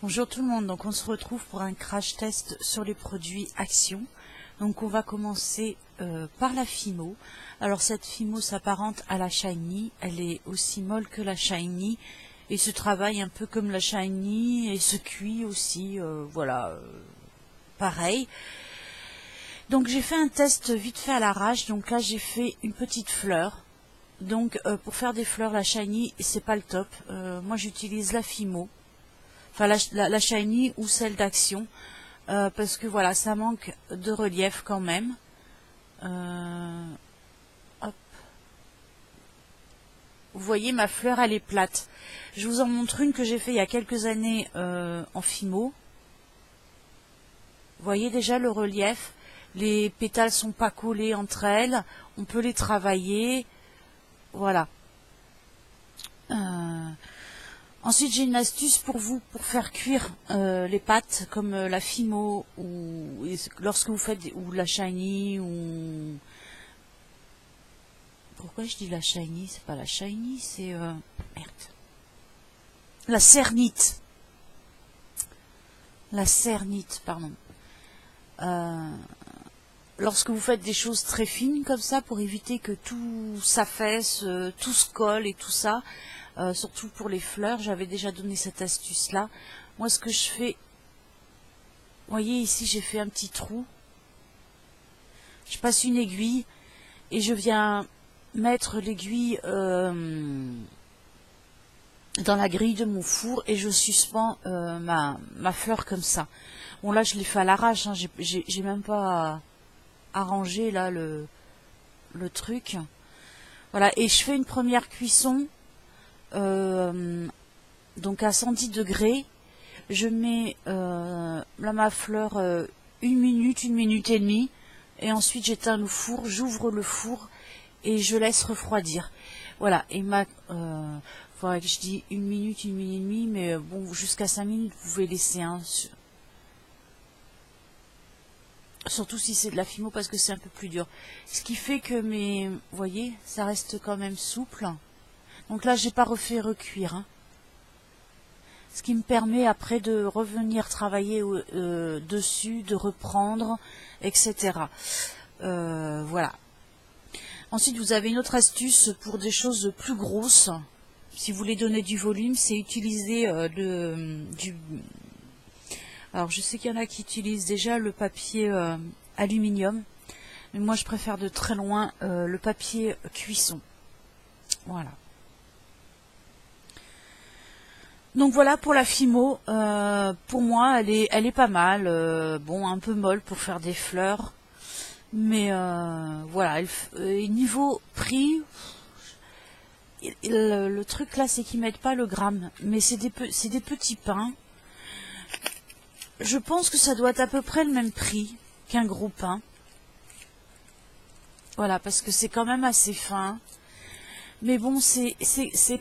Bonjour tout le monde, donc on se retrouve pour un crash test sur les produits Action. Donc on va commencer par la Fimo. Alors cette Fimo s'apparente à la Shiny, elle est aussi molle que la Shiny et se travaille un peu comme la Shiny et se cuit aussi, voilà, pareil. Donc j'ai fait un test vite fait à l'arrache, donc là j'ai fait une petite fleur. Donc pour faire des fleurs, la Shiny c'est pas le top, moi j'utilise la Fimo. Enfin la Shiny ou celle d'Action, parce que voilà, ça manque de relief quand même. Hop. Vous voyez, ma fleur elle est plate. Je vous en montre une que j'ai fait il y a quelques années en Fimo. Vous voyez déjà le relief, les pétales sont pas collés entre elles, on peut les travailler, voilà. Ensuite, j'ai une astuce pour vous, pour faire cuire les pâtes, comme la Fimo, ou lorsque vous faites, ou la Shiny, ou... Pourquoi je dis la Shiny? C'est pas la Shiny, c'est... Merde. La Cernite. La Cernite, pardon. Lorsque vous faites des choses très fines comme ça, pour éviter que tout s'affaisse, tout se colle et tout ça, surtout pour les fleurs, j'avais déjà donné cette astuce-là. Moi, ce que je fais, vous voyez ici, j'ai fait un petit trou. Je passe une aiguille et je viens mettre l'aiguille dans la grille de mon four et je suspends ma fleur comme ça. Bon, là, je l'ai fait à l'arrache, hein, j'ai même pas arrangé là le truc. Voilà, et je fais une première cuisson donc à 110 degrés. Je mets là ma fleur 1 minute et demie et ensuite j'éteins le four, j'ouvre le four et je laisse refroidir. Voilà, et faudrait que je dis 1 minute et demie, mais bon, jusqu'à 5 minutes vous pouvez laisser, hein, surtout si c'est de la Fimo parce que c'est un peu plus dur. Ce qui fait que vous voyez, ça reste quand même souple. Donc là, j'ai pas refait recuire, hein. Ce qui me permet après de revenir travailler dessus, de reprendre, etc. Voilà. Ensuite, vous avez une autre astuce pour des choses plus grosses. Si vous voulez donner du volume, c'est utiliser Alors, je sais qu'il y en a qui utilisent déjà le papier aluminium, mais moi, je préfère de très loin le papier cuisson. Voilà. Donc voilà pour la Fimo, pour moi elle est pas mal, bon un peu molle pour faire des fleurs, mais voilà, niveau prix, le truc là c'est qu'ils mettent pas le gramme, mais c'est des petits pains, je pense que ça doit être à peu près le même prix qu'un gros pain, voilà, parce que c'est quand même assez fin. Mais bon, c'est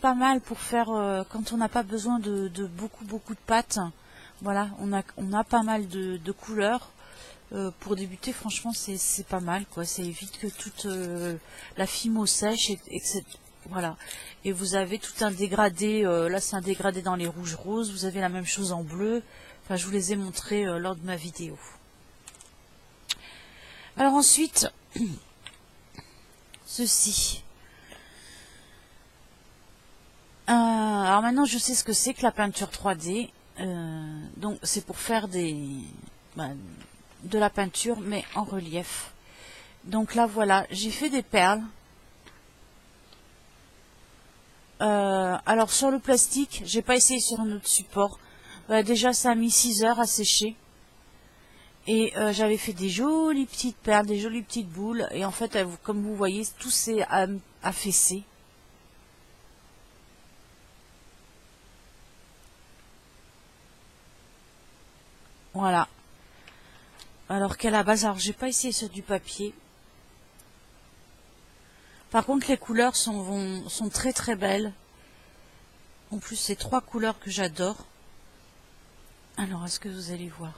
pas mal pour faire quand on n'a pas besoin de beaucoup de pâtes. Voilà, on a pas mal de couleurs. Pour débuter, franchement, c'est pas mal, quoi. Ça évite que toute la Fimo sèche voilà. Et vous avez tout un dégradé. Là, c'est un dégradé dans les rouges roses. Vous avez la même chose en bleu. Enfin, je vous les ai montrés lors de ma vidéo. Alors ensuite, ceci. Alors maintenant je sais ce que c'est que la peinture 3D, donc c'est pour faire de la peinture mais en relief. Donc là voilà, j'ai fait des perles. Alors sur le plastique, j'ai pas essayé sur un autre support. Déjà ça a mis 6 heures à sécher. Et j'avais fait des jolies petites perles, des jolies petites boules. Et en fait, comme vous voyez, tout s'est affaissé. Voilà. Alors qu'à la base, alors j'ai pas essayé sur du papier. Par contre, les couleurs sont très très belles. En plus, c'est 3 couleurs que j'adore. Alors, est-ce que vous allez voir?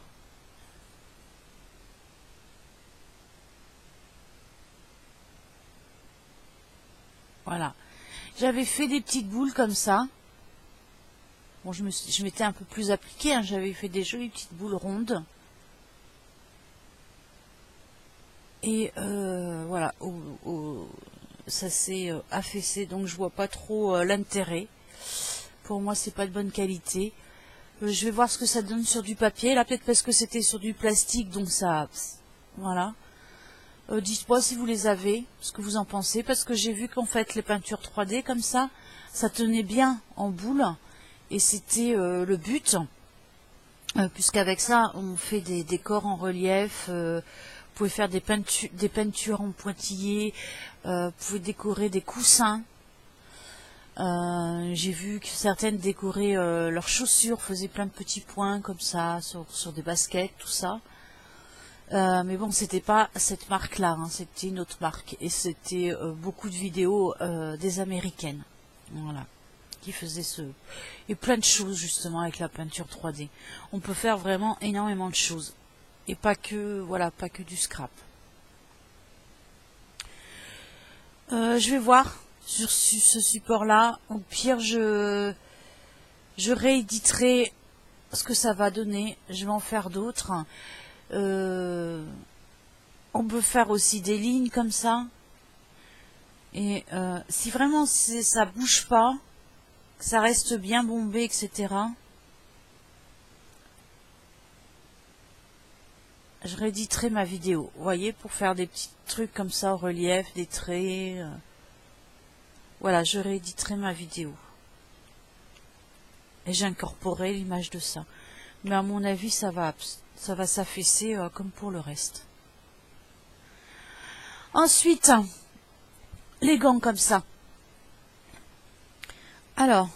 Voilà. J'avais fait des petites boules comme ça. Bon, je m'étais un peu plus appliquée, hein, j'avais fait des jolies petites boules rondes. Et voilà, ça s'est affaissé, donc je vois pas trop l'intérêt. Pour moi, c'est pas de bonne qualité. Je vais voir ce que ça donne sur du papier. Là, peut-être parce que c'était sur du plastique, donc ça... Voilà. Dites-moi si vous les avez, ce que vous en pensez, parce que j'ai vu qu'en fait, les peintures 3D, comme ça tenait bien en boule. Et c'était le but, puisqu'avec ça, on fait des décors en relief... vous pouvez faire des peintures en pointillés, vous pouvez décorer des coussins. J'ai vu que certaines décoraient leurs chaussures, faisaient plein de petits points comme ça, sur des baskets, tout ça. Mais bon, c'était pas cette marque-là, hein, c'était une autre marque. Et c'était beaucoup de vidéos des Américaines. Voilà. Qui faisaient et plein de choses justement avec la peinture 3D. On peut faire vraiment énormément de choses. Et pas que, voilà, pas que du scrap. Je vais voir sur ce support-là. Au pire, je rééditerai ce que ça va donner. Je vais en faire d'autres. On peut faire aussi des lignes comme ça. Et si vraiment ça bouge pas, que ça reste bien bombé, etc., je rééditerai ma vidéo, vous voyez, pour faire des petits trucs comme ça au relief, des traits. Voilà, je rééditerai ma vidéo. Et j'incorporerai l'image de ça. Mais à mon avis, ça va s'affaisser comme pour le reste. Ensuite, les gants comme ça. Alors,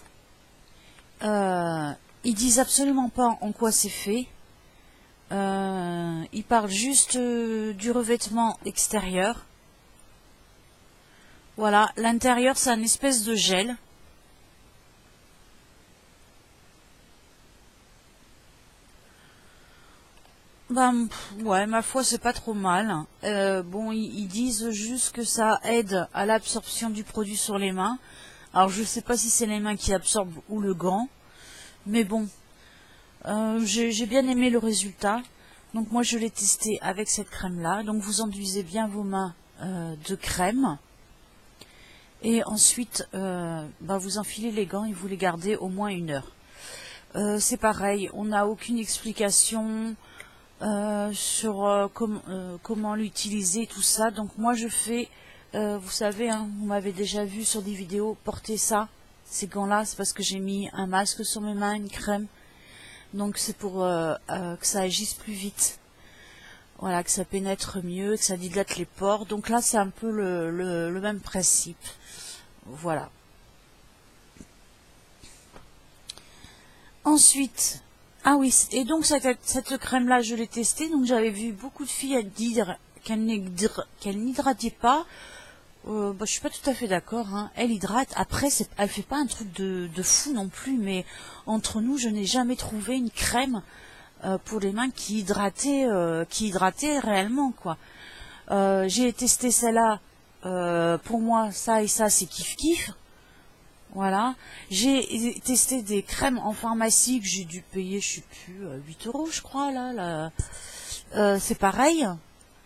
ils disent absolument pas en quoi c'est fait. Il parle juste du revêtement extérieur. Voilà, l'intérieur c'est une espèce de gel. Ben, ouais, ma foi c'est pas trop mal. Bon, ils disent juste que ça aide à l'absorption du produit sur les mains. Alors je sais pas si c'est les mains qui absorbent ou le gant. Mais bon, j'ai bien aimé le résultat. Donc moi je l'ai testé avec cette crème là. Donc vous enduisez bien vos mains de crème. Et ensuite vous enfilez les gants et vous les gardez au moins 1 heure. C'est pareil, on n'a aucune explication sur comment l'utiliser, tout ça. Donc moi je fais, vous savez, hein, vous m'avez déjà vu sur des vidéos porter ça, ces gants là, c'est parce que j'ai mis un masque sur mes mains, une crème. Donc c'est pour que ça agisse plus vite. Voilà, que ça pénètre mieux, que ça dilate les pores. Donc là c'est un peu le même principe. Voilà. Ensuite, ah oui, et donc cette crème là je l'ai testée, donc j'avais vu beaucoup de filles dire qu'elle n'hydratait pas. Je suis pas tout à fait d'accord, hein. Elle hydrate. Après, elle fait pas un truc de fou non plus, mais entre nous, je n'ai jamais trouvé une crème pour les mains qui hydratait réellement, quoi. J'ai testé celle-là. Pour moi, ça et ça, c'est kiff kiff. Voilà. J'ai testé des crèmes en pharmacie que j'ai dû payer, je sais plus, 8 € je crois, là. C'est pareil.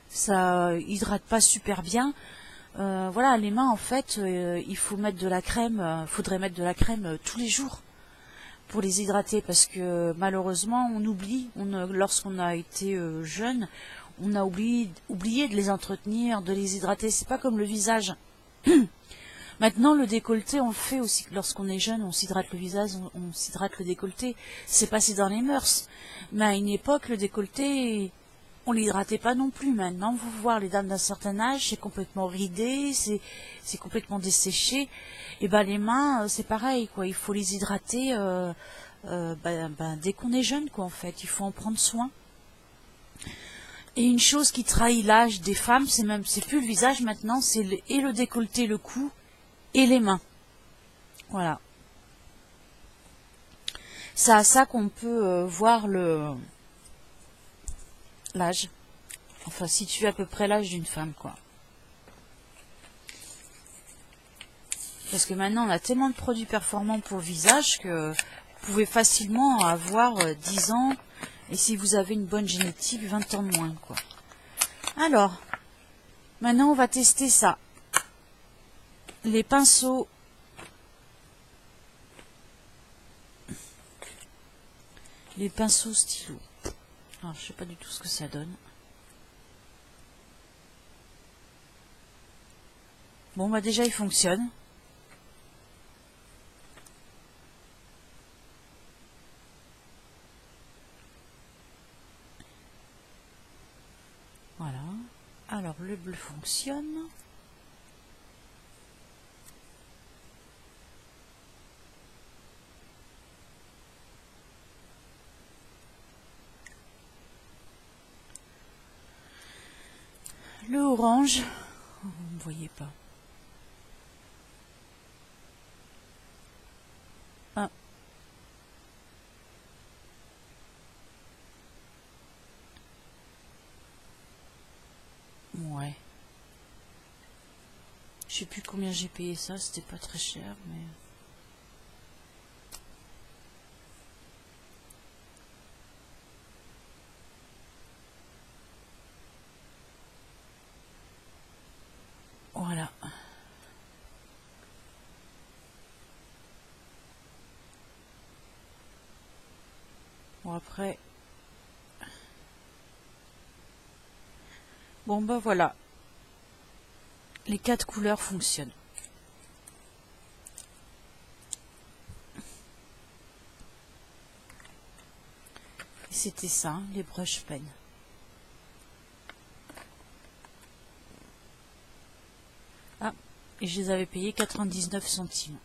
Ça hydrate pas super bien. Voilà, les mains en fait, il faut mettre de la crème, faudrait mettre de la crème tous les jours pour les hydrater, parce que malheureusement on oublie, lorsqu'on a été jeune, on a oublié de les entretenir, de les hydrater. C'est pas comme le visage. Maintenant le décolleté on le fait aussi lorsqu'on est jeune, on s'hydrate le visage, on s'hydrate le décolleté. C'est passé dans les mœurs. Mais à une époque le décolleté, on l'hydratait pas non plus. Maintenant, vous voir les dames d'un certain âge, c'est complètement ridé, c'est complètement desséché. Et ben les mains, c'est pareil, quoi. Il faut les hydrater dès qu'on est jeune, quoi. En fait, il faut en prendre soin. Et une chose qui trahit l'âge des femmes, c'est plus le visage maintenant, c'est et le décolleté, le cou et les mains. Voilà. C'est à ça qu'on peut voir l'âge. Enfin, situer à peu près l'âge d'une femme, quoi. Parce que maintenant, on a tellement de produits performants pour le visage que Vous pouvez facilement avoir 10 ans, et si vous avez une bonne génétique, 20 ans de moins, quoi. Alors, maintenant on va tester ça. Les pinceaux. Les pinceaux stylo. Alors, je sais pas du tout ce que ça donne. Bon, bah déjà il fonctionne. Voilà. Alors le bleu fonctionne. Le orange, vous ne voyez pas. Ah. Ouais. Je sais plus combien j'ai payé ça, c'était pas très cher, mais... Voilà. Bon après... Bon bah voilà. Les 4 couleurs fonctionnent. Et c'était ça, hein, les brush pens. Ah, et je les avais payés 99 centimes.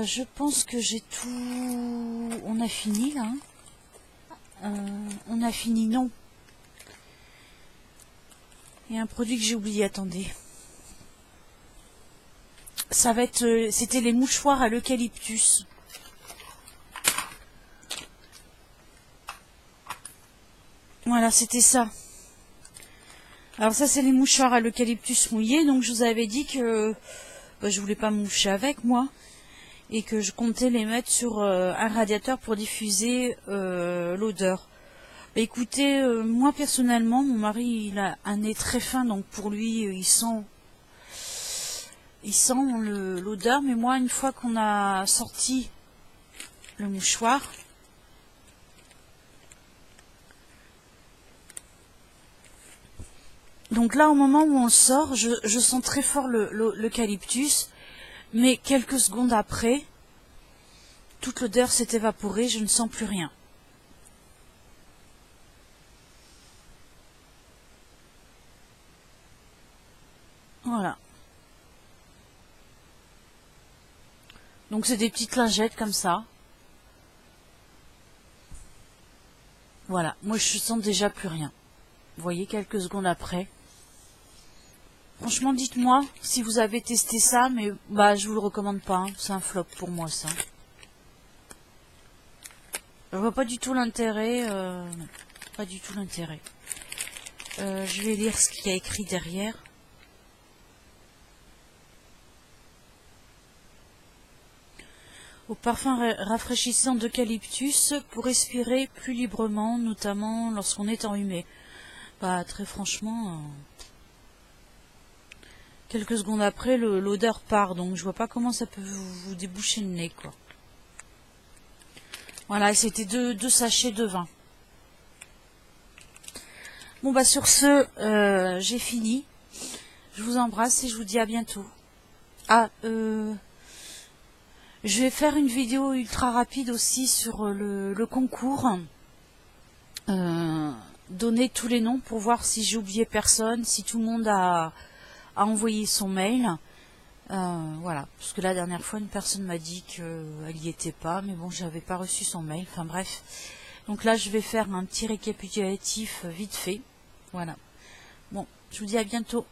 Je pense que j'ai tout... On a fini là. On a fini, non. Il y a un produit que j'ai oublié, attendez. Ça va être... C'était les mouchoirs à l'eucalyptus. Voilà, c'était ça. Alors ça, c'est les mouchoirs à l'eucalyptus mouillés. Donc je vous avais dit que je voulais pas me moucher avec moi. Et que je comptais les mettre sur un radiateur pour diffuser l'odeur. Bah, écoutez, moi personnellement, mon mari il a un nez très fin, donc pour lui il sent l'odeur, mais moi une fois qu'on a sorti le mouchoir, donc là au moment où on le sort, je sens très fort l'eucalyptus, mais quelques secondes après, toute l'odeur s'est évaporée, je ne sens plus rien. Voilà. Donc c'est des petites lingettes comme ça. Voilà, moi je sens déjà plus rien. Vous voyez, quelques secondes après. Franchement, dites-moi si vous avez testé ça, mais bah je vous le recommande pas. Hein. C'est un flop pour moi ça. Je vois pas du tout l'intérêt. Pas du tout l'intérêt. Je vais lire ce qu'il y a écrit derrière. Au parfum rafraîchissant d'eucalyptus pour respirer plus librement, notamment lorsqu'on est enrhumé. Bah très franchement, quelques secondes après l'odeur part, donc je vois pas comment ça peut vous déboucher le nez quoi. Voilà, c'était deux sachets de vin. Bon bah sur ce, j'ai fini. Je vous embrasse et je vous dis à bientôt. Ah, je vais faire une vidéo ultra rapide aussi sur le concours. Donner tous les noms pour voir si j'ai oublié personne, si tout le monde a envoyé son mail. Voilà, parce que la dernière fois, une personne m'a dit qu'elle n'y était pas, mais bon, j'avais pas reçu son mail. Enfin bref. Donc là, je vais faire un petit récapitulatif vite fait. Voilà. Bon, je vous dis à bientôt.